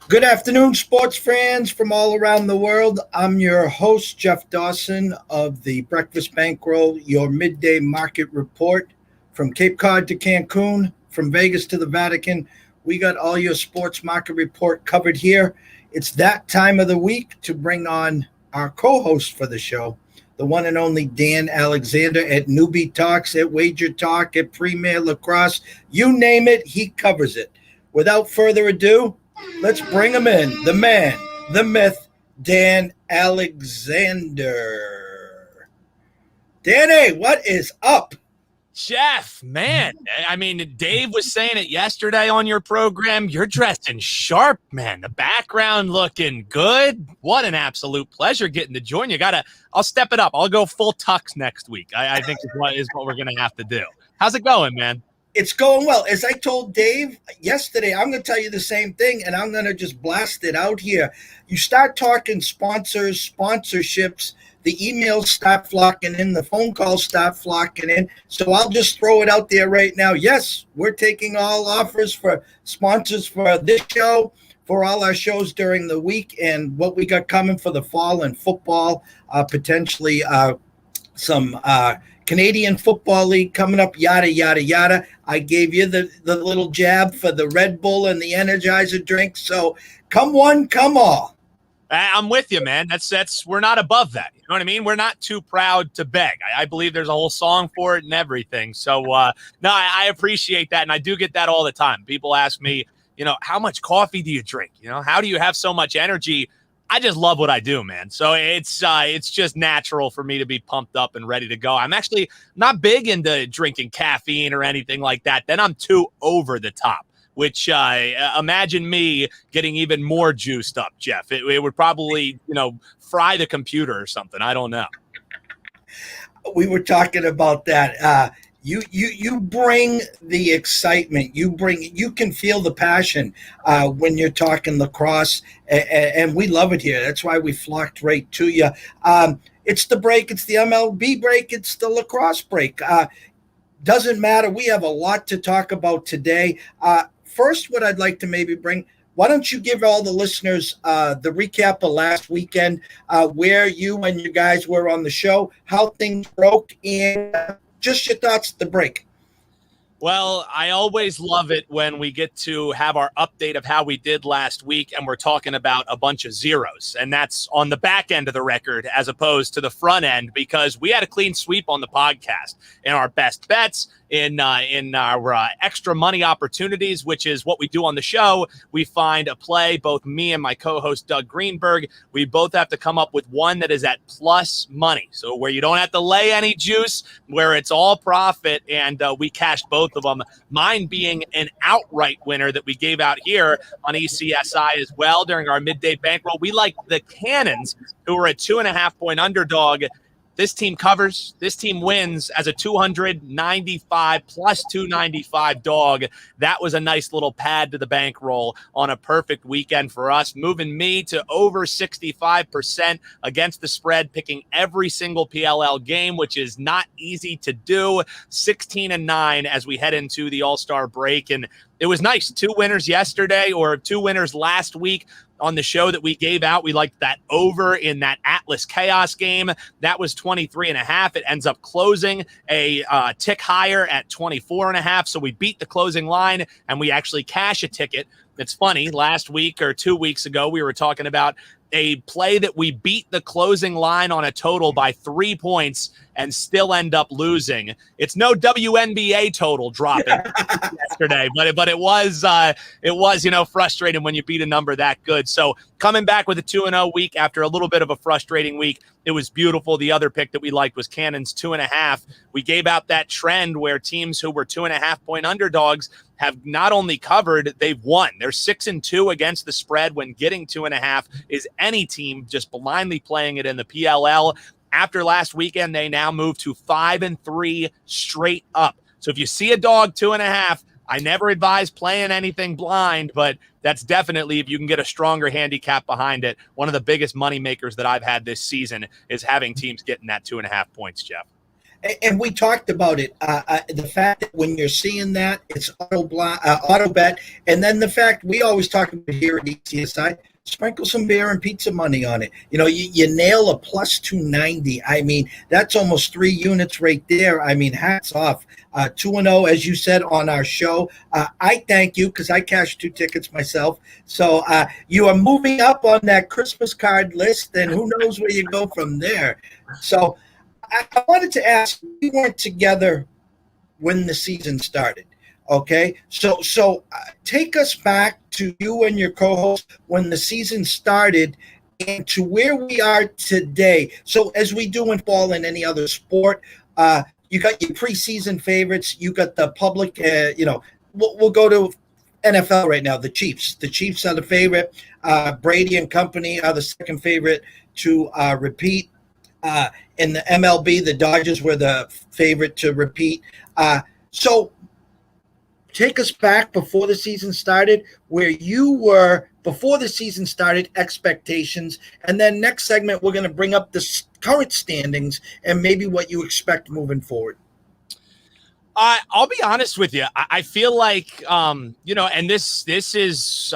Good afternoon, sports fans from all around the world. I'm your host, Jeff Dawson of the Breakfast Bankroll, your midday market report from Cape Cod to Cancun, from Vegas to the Vatican. We got all your sports market report covered here. It's that time of the week to bring on our co host for the show, the one and only Dan Alexander at Newbie Talks, at Wager Talk, at Premiere Lacrosse. You name it, he covers it. Without further ado, let's bring him in. The man, the myth, Dan Alexander. Danny, what is up? Jeff, man, I mean, Dave was saying it yesterday on your program. You're dressed in sharp, man. The background looking good. What an absolute pleasure getting to join you. I'll step it up. I'll go full tux next week. I think is what we're going to have to do. How's it going, man? It's going well. As I told Dave yesterday, I'm going to tell you the same thing, and I'm going to just blast it out here. You start talking sponsors, sponsorships, the emails start flocking in, the phone calls start flocking in. So I'll just throw it out there right now. Yes, we're taking all offers for sponsors for this show, for all our shows during the week, and what we got coming for the fall and football, potentially some Canadian Football League coming up, yada, yada, yada. I gave you the little jab for the Red Bull and the Energizer drink. So come one, come all. I'm with you, man. That's we're not above that. You know what I mean? We're not too proud to beg. I believe there's a whole song for it and everything. So, no, I appreciate that. And I do get that all the time. People ask me, how much coffee do you drink? How do you have so much energy? I just love what I do, man. So it's just natural for me to be pumped up and ready to go. I'm actually not big into drinking caffeine or anything like that. Then I'm too over the top, which imagine me getting even more juiced up, Jeff. It would probably, fry the computer or something. I don't know. We were talking about that. You bring the excitement. You can feel the passion when you're talking lacrosse, and we love it here. That's why we flocked right to you. It's the break. It's the MLB break. It's the lacrosse break. Doesn't matter. We have a lot to talk about today. First, what I'd like to maybe bring. Why don't you give all the listeners the recap of last weekend, where you and you guys were on the show, how things broke, and just your thoughts at the break. Well, I always love it when we get to have our update of how we did last week and we're talking about a bunch of zeros. And that's on the back end of the record as opposed to the front end, because we had a clean sweep on the podcast in our best bets, in our extra money opportunities, which is what we do on the show. We find a play, both me and my co-host Doug Greenberg. We both have to come up with one that is at plus money. So where you don't have to lay any juice, where it's all profit, and we cashed both of them. Mine being an outright winner that we gave out here on ECSI as well during our midday bankroll. We like the Cannons, who were a 2.5-point underdog. This team covers. This team wins as a 295 plus 295 dog. That was a nice little pad to the bankroll on a perfect weekend for us, moving me to over 65% against the spread, picking every single PLL game, which is not easy to do. 16-9 as we head into the All-Star break. And it was nice. 2 winners yesterday, or 2 winners last week. On the show that we gave out, we liked that over in that Atlas Chaos game. That was 23.5. It ends up closing a tick higher at 24.5. So we beat the closing line and we actually cash a ticket. It's funny. Last week or 2 weeks ago, we were talking about a play that we beat the closing line on a total by 3 points and still end up losing. It's no WNBA total dropping yesterday, but it was frustrating when you beat a number that good. So coming back with a 2-0 week after a little bit of a frustrating week, it was beautiful. The other pick that we liked was Cannons 2.5. We gave out that trend where teams who were 2.5-point underdogs have not only covered, they've won. They're 6-2 against the spread when getting 2.5 is any team just blindly playing it in the PLL. After last weekend, they now move to 5-3 straight up. So if you see a dog 2.5, I never advise playing anything blind, but that's definitely, if you can get a stronger handicap behind it, one of the biggest money makers that I've had this season is having teams getting that 2.5 points, Jeff. And we talked about it. The fact that when you're seeing that, it's auto bet, and then the fact we always talk about here at ECSI, sprinkle some beer and pizza money on it. You nail a plus 290. I mean, that's almost 3 units right there. I mean, hats off. 2-0, as you said on our show. I thank you because I cashed 2 tickets myself. So you are moving up on that Christmas card list, and who knows where you go from there. So I wanted to ask, we weren't together when the season started. Okay, so take us back to you and your co-host when the season started and to where we are today. So as we do in fall and any other sport, you got your preseason favorites, you got the public, we'll go to NFL right now, the Chiefs. The Chiefs are the favorite. Brady and company are the second favorite to repeat. In the MLB, the Dodgers were the favorite to repeat. So take us back before the season started, where you were before the season started, expectations. And then next segment, we're going to bring up the current standings and maybe what you expect moving forward. I'll be honest with you. I feel like, and this is,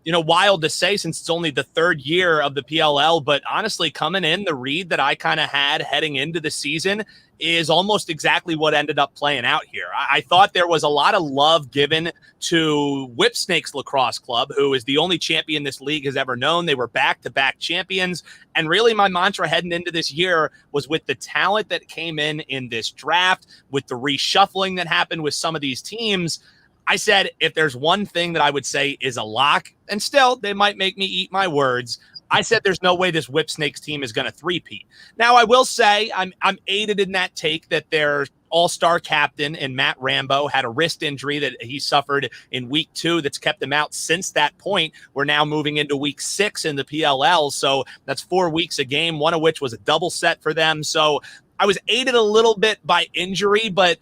wild to say since it's only the 3rd year of the PLL, but honestly, coming in, the read that I kind of had heading into the season is almost exactly what ended up playing out here. I thought there was a lot of love given to Whipsnakes Lacrosse Club, who is the only champion this league has ever known. They were back-to-back champions. And really my mantra heading into this year was with the talent that came in this draft, with the reshuffling that happened with some of these teams, I said, if there's one thing that I would say is a lock, and still they might make me eat my words, I said there's no way this Whipsnakes team is going to three-peat. Now, I will say I'm aided in that take that their all-star captain in Matt Rambo had a wrist injury that he suffered in week 2 that's kept him out since that point. We're now moving into week 6 in the PLL, so that's 4 weeks a game, one of which was a double set for them. So I was aided a little bit by injury, but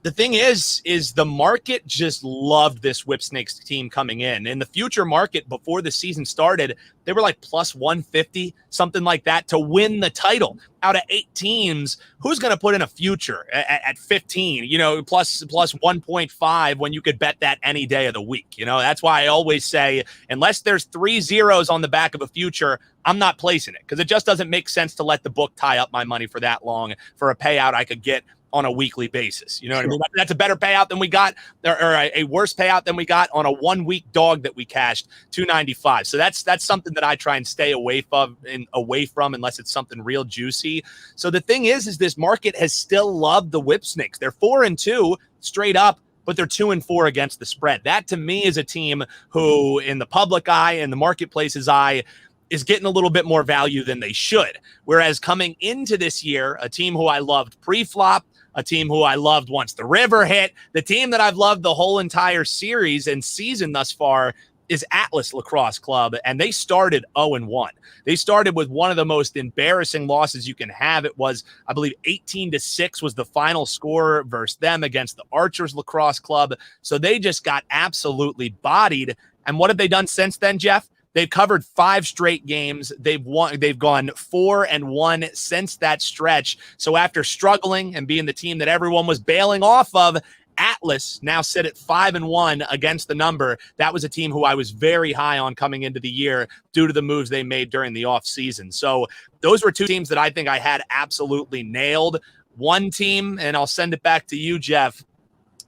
the thing is the market just loved this Whipsnakes team coming in. In the future market before the season started, they were like plus 150, something like that, to win the title. Out of 8 teams, who's going to put in a future at 15, plus 1.5 when you could bet that any day of the week? That's why I always say, unless there's 3 zeros on the back of a future, I'm not placing it, because it just doesn't make sense to let the book tie up my money for that long for a payout I could get on a weekly basis. You know what I mean? That's a better payout than we got, or a worse payout than we got on a 1-week dog that we cashed, $295. So that's something that I try and stay away from unless it's something real juicy. So the thing is this market has still loved the Whipsnakes. They're 4-2 straight up, but they're 2-4 against the spread. That to me is a team who, in the public eye and the marketplace's eye, is getting a little bit more value than they should. Whereas coming into this year, a team who I loved pre-flop, a team who I loved once the river hit, the team that I've loved the whole entire series and season thus far is Atlas Lacrosse Club, and they started 0-1. They started with one of the most embarrassing losses you can have. It was, I believe, 18-6 was the final score versus them against the Archers Lacrosse Club. So they just got absolutely bodied. And what have they done since then, Jeff? They've covered 5 straight games. They've gone 4-1 since that stretch. So after struggling and being the team that everyone was bailing off of, Atlas now sit at 5-1 against the number. That was a team who I was very high on coming into the year due to the moves they made during the offseason. So those were 2 teams that I think I had absolutely nailed. One team, and I'll send it back to you, Jeff,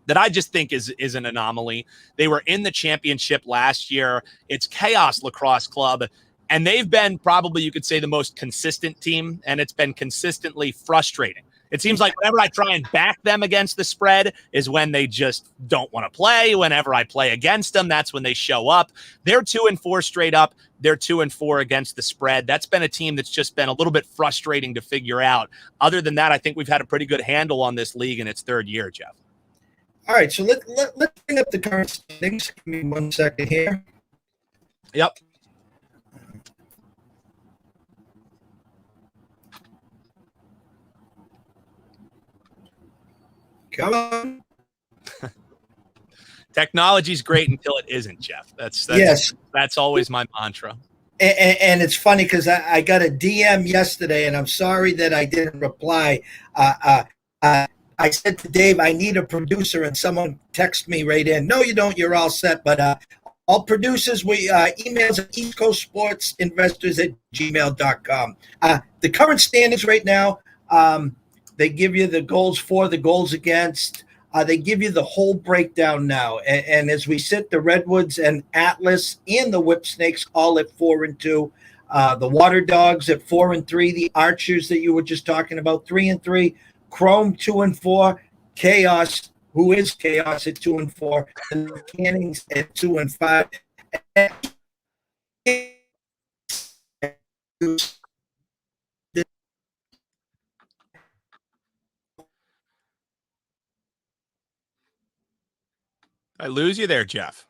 that I just think is an anomaly. They were in the championship last year. It's Chaos Lacrosse Club, and they've been probably, you could say, the most consistent team, and it's been consistently frustrating. It seems like whenever I try and back them against the spread is when they just don't want to play. Whenever I play against them, that's when they show up. They're 2-4 straight up. They're 2-4 against the spread. That's been a team that's just been a little bit frustrating to figure out. Other than that, I think we've had a pretty good handle on this league in its 3rd year, Jeff. All right, so let's bring up the current standings. Give me 1 second here. Yep. Come on. Technology's great until it isn't, Jeff. That's always my mantra. And it's funny because I got a DM yesterday, and I'm sorry that I didn't reply. I said to Dave, I need a producer, and someone texted me right in. No, you don't. You're all set. But all producers, we emails at eastcoastsportsinvestors@gmail.com. The current standings right now, they give you the goals for, the goals against. They give you the whole breakdown now. And as we sit, the Redwoods and Atlas and the Whip Snakes all at 4-2. The Water Dogs at 4-3. The Archers that you were just talking about, 3-3. Chrome 2-4. Chaos, who is Chaos, at 2-4. The Cannings at 2-5. I lose you there, Jeff.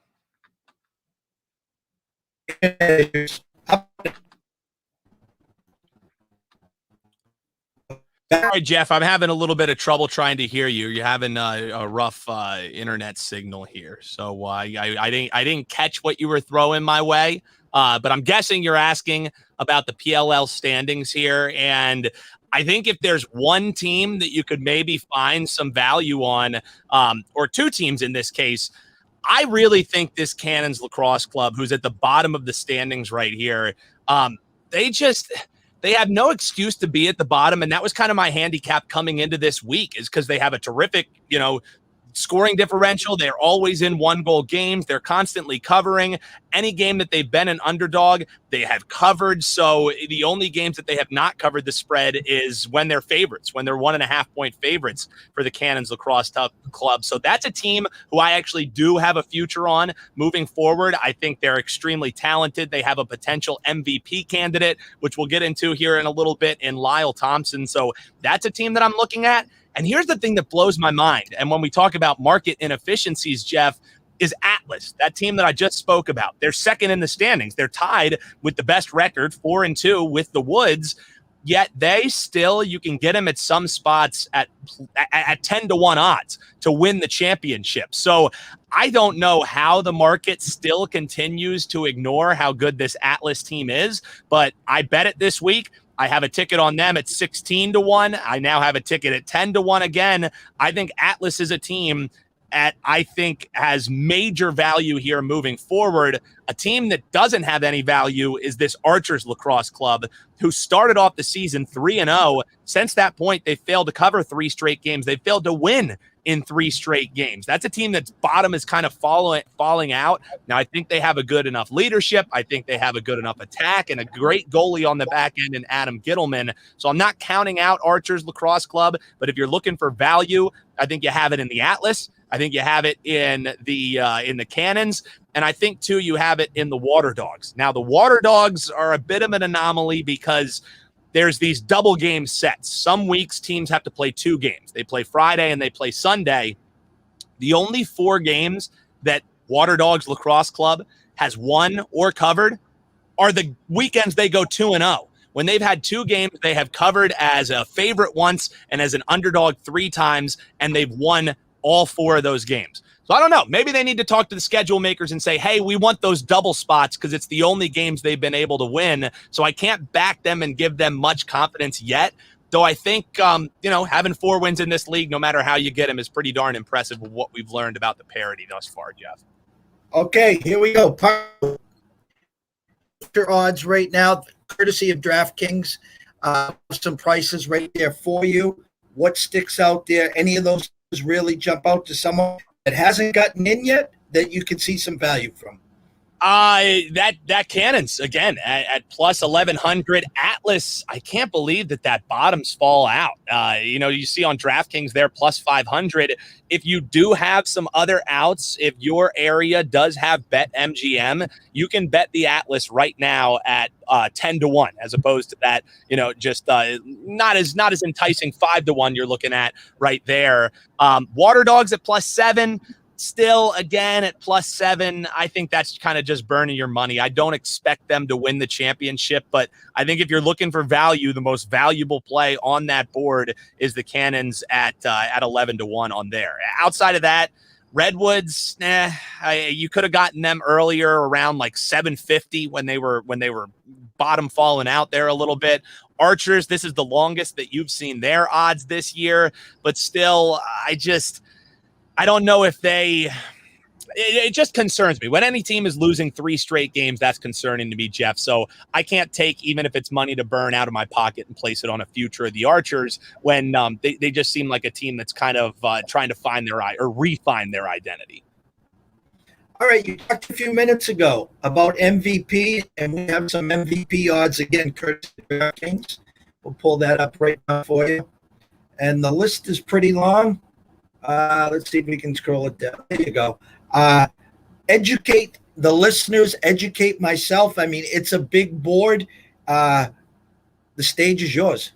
Sorry, Jeff. I'm having a little bit of trouble trying to hear you. You're having a rough internet signal here, so I didn't catch what you were throwing my way. But I'm guessing you're asking about the PLL standings here, and I think if there's one team that you could maybe find some value on, or two teams in this case, I really think this Cannons Lacrosse Club, who's at the bottom of the standings right here, they have no excuse to be at the bottom. And that was kind of my handicap coming into this week, is because they have a terrific, scoring differential. They're always in 1-goal games. They're constantly covering. Any game that they've been an underdog, they have covered. So the only games that they have not covered the spread is when they're favorites, when they're 1.5-point favorites for the Cannons Lacrosse Club. So that's a team who I actually do have a future on moving forward. I think they're extremely talented. They have a potential MVP candidate, which we'll get into here in a little bit, in Lyle Thompson. So that's a team that I'm looking at. And here's the thing that blows my mind. And when we talk about market inefficiencies, Jeff, is Atlas, that team that I just spoke about. They're second in the standings. They're tied with the best record, 4-2 with the Woods. Yet they still, you can get them at some spots at 10-1 odds to win the championship. So I don't know how the market still continues to ignore how good this Atlas team is, but I bet it this week. I have a ticket on them at 16-1. I now have a ticket at 10-1 again. I think Atlas is a team I think has major value here moving forward. A team that doesn't have any value is this Archers Lacrosse Club, who started off the season 3-0. Since that point, they failed to cover 3 straight games. They failed to win in 3 straight games. That's a team that's bottom is kind of falling out. Now, I think they have a good enough leadership. I think they have a good enough attack and a great goalie on the back end in Adam Gittleman. So I'm not counting out Archers Lacrosse Club, but if you're looking for value, I think you have it in the Atlas. I think you have it in the Cannons, and I think too you have it in the Water Dogs. Now the Water Dogs are a bit of an anomaly because there's these double game sets. Some weeks teams have to play 2 games. They play Friday and they play Sunday. The only 4 games that Water Dogs Lacrosse Club has won or covered are the weekends they go 2-0. When they've had 2 games, they have covered as a favorite once and as an underdog 3 times, and they've won all 4 of those games. So I don't know. Maybe they need to talk to the schedule makers and say, hey, we want those double spots because it's the only games they've been able to win. So I can't back them and give them much confidence yet. Though I think, having 4 wins in this league, no matter how you get them, is pretty darn impressive with what we've learned about the parity thus far, Jeff. Okay, here we go. Odds right now, courtesy of DraftKings. Some prices right there for you. What sticks out there? Any of those really jump out to someone that hasn't gotten in yet that you can see some value from? That Cannons again at plus 1100. Atlas, I can't believe that bottoms fall out. You see on DraftKings they're plus 500. If you do have some other outs, if your area does have Bet MGM, you can bet the Atlas right now at 10-1, as opposed to that, just not as enticing 5-1 you're looking at right there. Water Dogs at plus 7. Still, again, at plus 7, I think that's kind of just burning your money. I don't expect them to win the championship, but I think if you're looking for value, the most valuable play on that board is the Cannons at 11-1 on there. Outside of that, Redwoods, you could have gotten them earlier around like 750 when they were bottom falling out there a little bit. Archers, this is the longest that you've seen their odds this year, but still, I don't know if it just concerns me. When any team is losing 3 straight games, that's concerning to me, Jeff. So I can't take, even if it's money to burn, out of my pocket and place it on a future of the Archers when they just seem like a team that's kind of trying to find their refine their identity. All right, you talked a few minutes ago about MVP, and we have some MVP odds again, courtesy of DraftKings. We'll pull that up right now for you. And the list is pretty long. Let's see if we can scroll it down. There you go. Educate the listeners, educate myself. I mean, it's a big board. The stage is yours.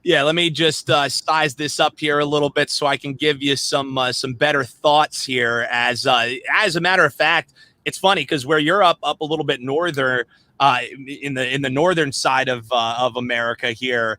Yeah, let me just size this up here a little bit so I can give you some better thoughts here. As a matter of fact, it's funny because where you're up a little bit northern, in the northern side of America here,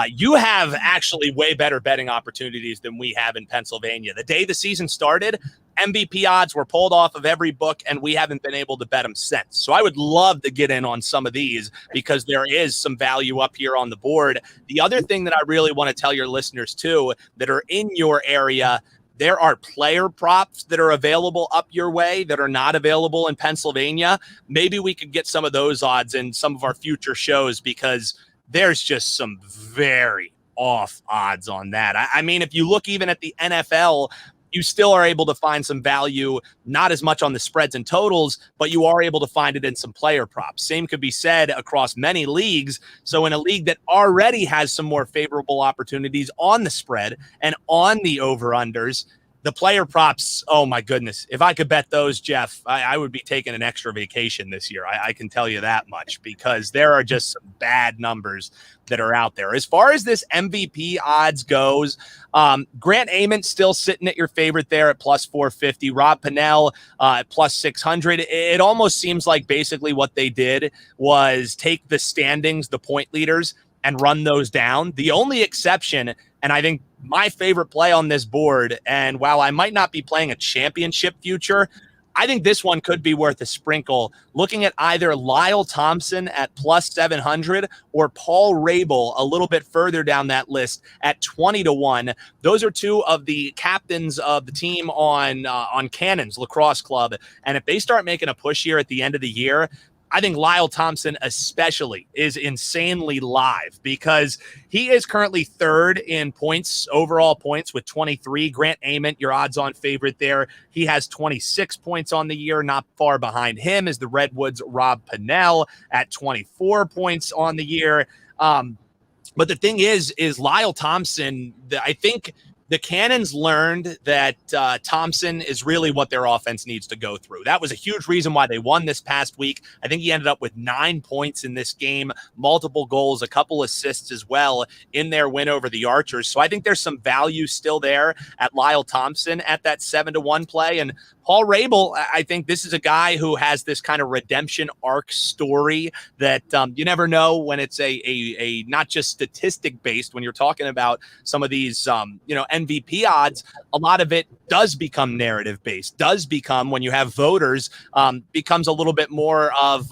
you have actually way better betting opportunities than we have in Pennsylvania. The day the season started, MVP odds were pulled off of every book, and we haven't been able to bet them since. So I would love to get in on some of these because there is some value up here on the board. The other thing that I really want to tell your listeners too that are in your area, there are player props that are available up your way that are not available in Pennsylvania. Maybe we could get some of those odds in some of our future shows because there's just some very off odds on that. I mean, if you look even at the NFL, you still are able to find some value, not as much on the spreads and totals, but you are able to find it in some player props. Same could be said across many leagues. So in a league that already has some more favorable opportunities on the spread and on the over-unders, the player props, oh my goodness. If I could bet those, Jeff, I would be taking an extra vacation this year. I can tell you that much because there are just some bad numbers that are out there. As far as this MVP odds goes, Grant Ament still sitting at your favorite there at plus 450. Rob Pennell at plus 600. It almost seems like basically what they did was take the standings, the point leaders, and run those down. The only exception, and I think my favorite play on this board, and while I might not be playing a championship future, I think this one could be worth a sprinkle. Looking at either Lyle Thompson at plus 700 or Paul Rabel a little bit further down that list at 20-1. Those are two of the captains of the team on Cannons Lacrosse Club. And if they start making a push here at the end of the year, I think Lyle Thompson especially is insanely live because he is currently third in points, overall points with 23. Grant Ament, your odds-on favorite there. He has 26 points on the year. Not far behind him is the Redwoods' Rob Pennell at 24 points on the year. But the thing is Lyle Thompson, I think the Cannons learned that Thompson is really what their offense needs to go through. That was a huge reason why they won this past week. I think he ended up with 9 points in this game, multiple goals, a couple assists as well in their win over the Archers. So I think there's some value still there at Lyle Thompson at that 7-1 play. And Paul Rabel, I think this is a guy who has this kind of redemption arc story that you never know when it's a not just statistic based. When you're talking about some of these MVP odds, a lot of it does become narrative based. Does become, when you have voters, becomes a little bit more of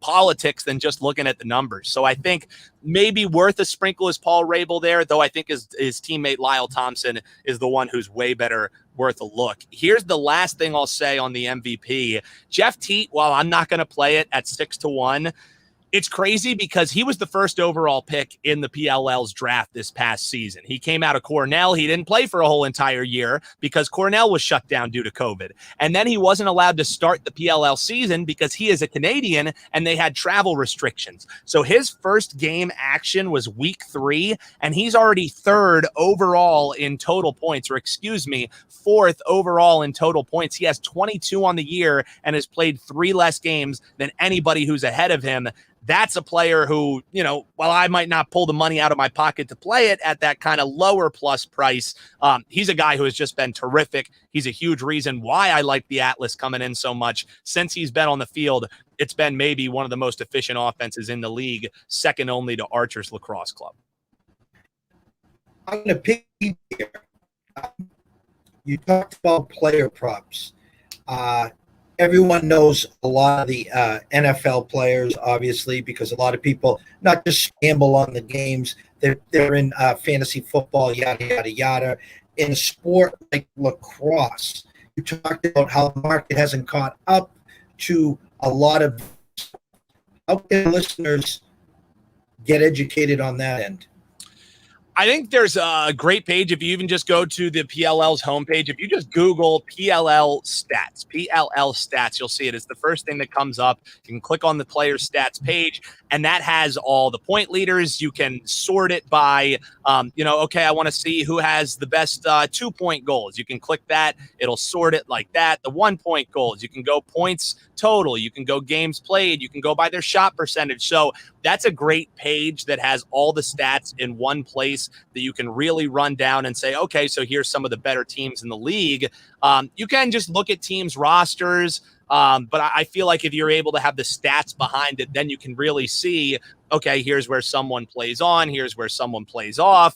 politics than just looking at the numbers. So I think maybe worth a sprinkle is Paul Rabel there, though I think his teammate Lyle Thompson is the one who's way better worth a look. Here's the last thing I'll say on the MVP. Jeff Teat, while I'm not going to play it at 6-1, it's crazy because he was the first overall pick in the PLL's draft this past season. He came out of Cornell. He didn't play for a whole entire year because Cornell was shut down due to COVID. And then he wasn't allowed to start the PLL season because he is a Canadian and they had travel restrictions. So his first game action was week 3, and he's already third overall in total points, or excuse me, fourth overall in total points. He has 22 on the year and has played 3 less games than anybody who's ahead of him. That's a player who, while I might not pull the money out of my pocket to play it at that kind of lower plus price, he's a guy who has just been terrific. He's a huge reason why I like the Atlas coming in so much. Since he's been on the field, it's been maybe one of the most efficient offenses in the league, second only to Archers Lacrosse Club. I'm going to pick you here. You talked about player props. everyone knows a lot of the NFL players, obviously, because a lot of people not just gamble on the games, they're in fantasy football, yada, yada, yada. In a sport like lacrosse, you talked about how the market hasn't caught up to a lot of. How can listeners get educated on that end? I think there's a great page. If you even just go to the PLL's homepage, if you just Google PLL stats, you'll see it. It's the first thing that comes up. You can click on the player stats page, and that has all the point leaders. You can sort it by, okay, I want to see who has the best 2-point goals. You can click that. It'll sort it like that. The 1-point goals, you can go points total. You can go games played. You can go by their shot percentage. So that's a great page that has all the stats in one place that you can really run down and say, okay, so here's some of the better teams in the league. You can just look at teams' rosters, but I feel like if you're able to have the stats behind it, then you can really see, okay, here's where someone plays on, here's where someone plays off.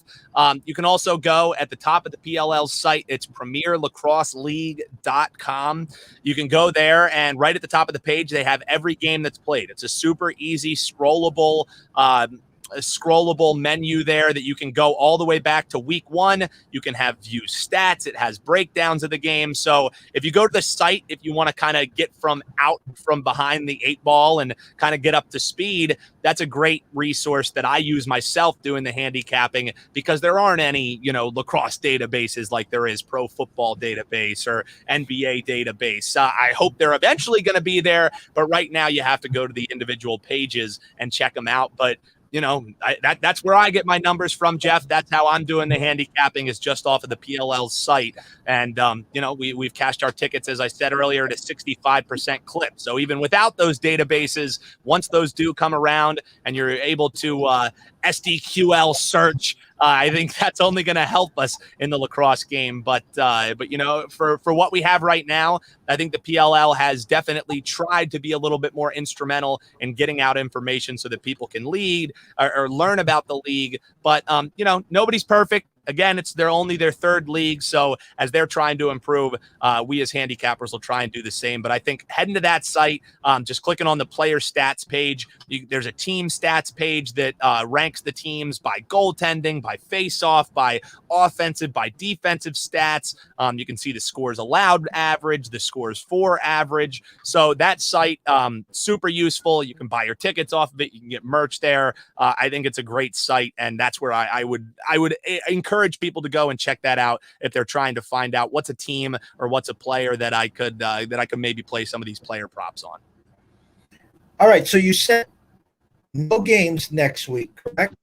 You can also go at the top of the PLL site. It's Premiere Lacrosse League.com. You can go there, and right at the top of the page, they have every game that's played. It's a super easy, scrollable menu there that you can go all the way back to week 1. You can have view stats. It has breakdowns of the game. So if you go to the site, if you want to kind of get from behind the 8 ball and kind of get up to speed, that's a great resource that I use myself doing the handicapping, because there aren't any, lacrosse databases like there is Pro Football database or NBA database. I hope they're eventually going to be there, but right now you have to go to the individual pages and check them out. But that's where I get my numbers from, Jeff. That's how I'm doing the handicapping, is just off of the PLL site. And, we've cashed our tickets, as I said earlier, at a 65% clip. So even without those databases, once those do come around and you're able to SDQL search, I think that's only going to help us in the lacrosse game. But for what we have right now, I think the PLL has definitely tried to be a little bit more instrumental in getting out information so that people can lead or learn about the league. But, nobody's perfect. Again, they're only their 3rd league. So as they're trying to improve, we as handicappers will try and do the same. But I think heading to that site, just clicking on the player stats page, there's a team stats page that ranks the teams by goaltending, by face-off, by offensive, by defensive stats. You can see the scores allowed average, the scores for average. So that site, super useful. You can buy your tickets off of it. You can get merch there. I think it's a great site, and that's where I would encourage people to go and check that out if they're trying to find out what's a team or what's a player that I could maybe play some of these player props on. All right, so you said no games next week, correct?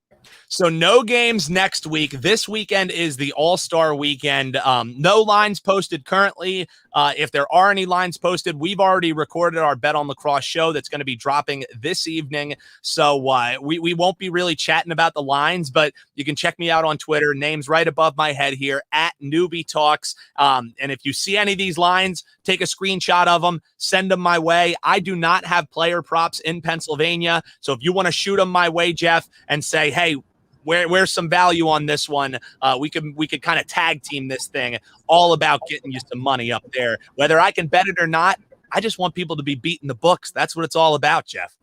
So no games next week. This weekend is the All-Star weekend. No lines posted currently. If there are any lines posted, we've already recorded our Bet on Lacrosse show that's going to be dropping this evening. So we won't be really chatting about the lines, but you can check me out on Twitter. Name's right above my head here, at Newbie Talks. And if you see any of these lines, take a screenshot of them, send them my way. I do not have player props in Pennsylvania. So if you want to shoot them my way, Jeff, and say, hey, where's some value on this one? We could kind of tag team this thing, all about getting you some money up there. Whether I can bet it or not, I just want people to be beating the books. That's what it's all about, Jeff.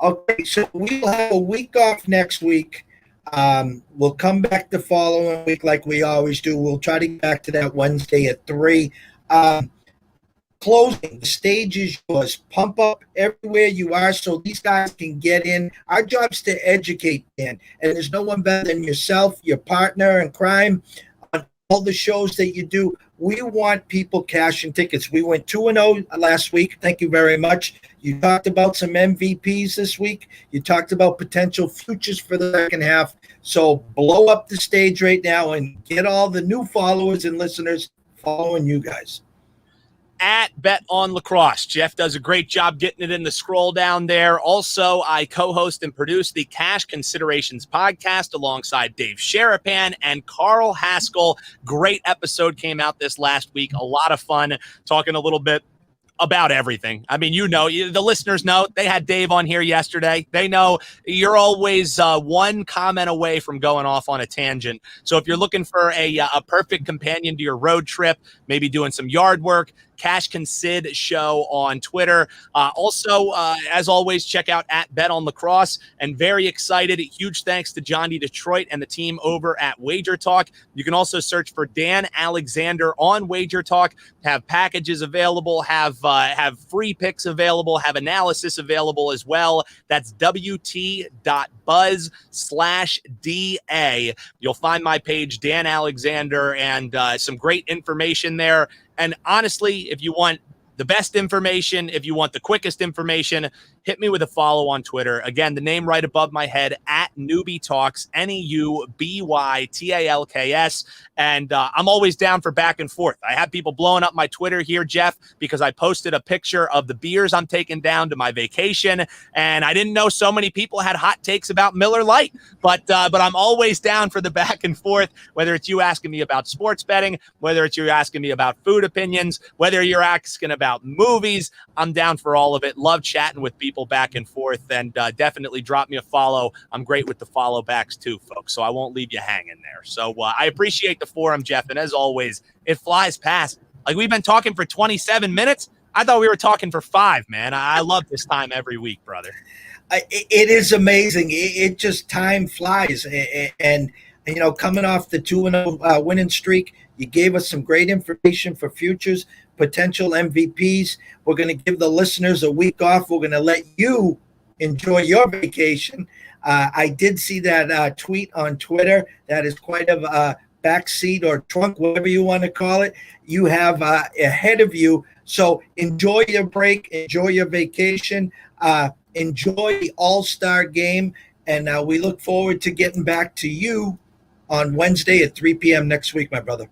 Okay, so we'll have a week off next week. We'll come back the following week like we always do. We'll try to get back to that Wednesday at 3. Closing, the stage is yours. Pump up everywhere you are so these guys can get in. Our job's to educate, Dan, and there's no one better than yourself, your partner in crime, on all the shows that you do. We want people cashing tickets. We went 2-0 last week. Thank you very much. You talked about some MVPs this week. You talked about potential futures for the second half. So blow up the stage right now and get all the new followers and listeners following you guys. At Bet on Lacrosse. Jeff does a great job getting it in the scroll down there. Also, I co-host and produce the Cash Considerations podcast alongside Dave Sharapan and Carl Haskell. Great episode came out this last week. A lot of fun talking a little bit about everything. I mean, the listeners know. They had Dave on here yesterday. They know you're always one comment away from going off on a tangent. So if you're looking for a perfect companion to your road trip, maybe doing some yard work, Cash Consid Show on Twitter. Also, as always, check out at Bet on Lacrosse. And very excited. Huge thanks to Johnny Detroit and the team over at Wager Talk. You can also search for Dan Alexander on Wager Talk. Have packages available, have free picks available, have analysis available as well. That's wt.buzz/DA. You'll find my page, Dan Alexander, and some great information there. And honestly, if you want the best information, if you want the quickest information, hit me with a follow on Twitter. Again, the name right above my head, at Newbie Talks, NEUBYTALKS. And I'm always down for back and forth. I have people blowing up my Twitter here, Jeff, because I posted a picture of the beers I'm taking down to my vacation. And I didn't know so many people had hot takes about Miller Lite. But I'm always down for the back and forth, whether it's you asking me about sports betting, whether it's you asking me about food opinions, whether you're asking about movies. I'm down for all of it. Love chatting with people back and forth, and definitely drop me a follow. I'm great with the follow backs too, folks, so I won't leave you hanging there. So I appreciate the forum, Jeff, and as always, it flies past. Like, we've been talking for 27 minutes. I thought we were talking for 5, man. I love this time every week, brother. It is amazing. It just, time flies. And you know, coming off the 2-0 winning streak, you gave us some great information for futures, potential MVPs. We're going to give the listeners a week off. We're going to let you enjoy your vacation. I did see that tweet on Twitter. That is quite a backseat or trunk, whatever you want to call it, you have ahead of you. So enjoy your break, enjoy your vacation, enjoy the All-Star game, and we look forward to getting back to you on Wednesday at 3 p.m. next week, my brother.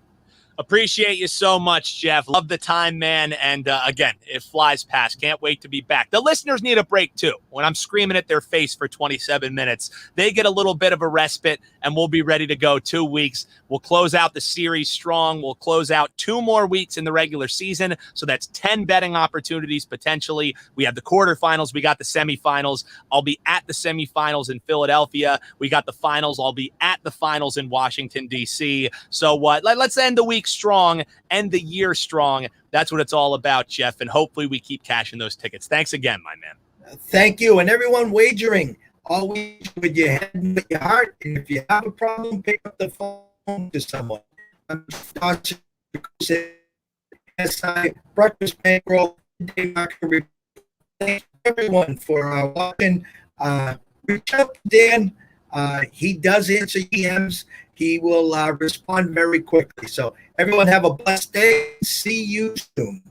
Appreciate you so much, Jeff. Love the time, man. And again, it flies past. Can't wait to be back. The listeners need a break too. When I'm screaming at their face for 27 minutes, they get a little bit of a respite, and we'll be ready to go 2 weeks. We'll close out the series strong. We'll close out 2 more weeks in the regular season. So that's 10 betting opportunities potentially. We have the quarterfinals. We got the semifinals. I'll be at the semifinals in Philadelphia. We got the finals. I'll be at the finals in Washington, D.C. So let's end the week strong, end the year strong. That's what it's all about, Jeff, and hopefully we keep cashing those tickets. Thanks again, my man. Thank you. And everyone wagering, always with your head and with your heart. And if you have a problem, pick up the phone to someone. Breakfast Bankroll. Thank everyone for watching. Reach out to Dan. He does answer DMs. He will respond very quickly. So everyone have a blessed day. See you soon.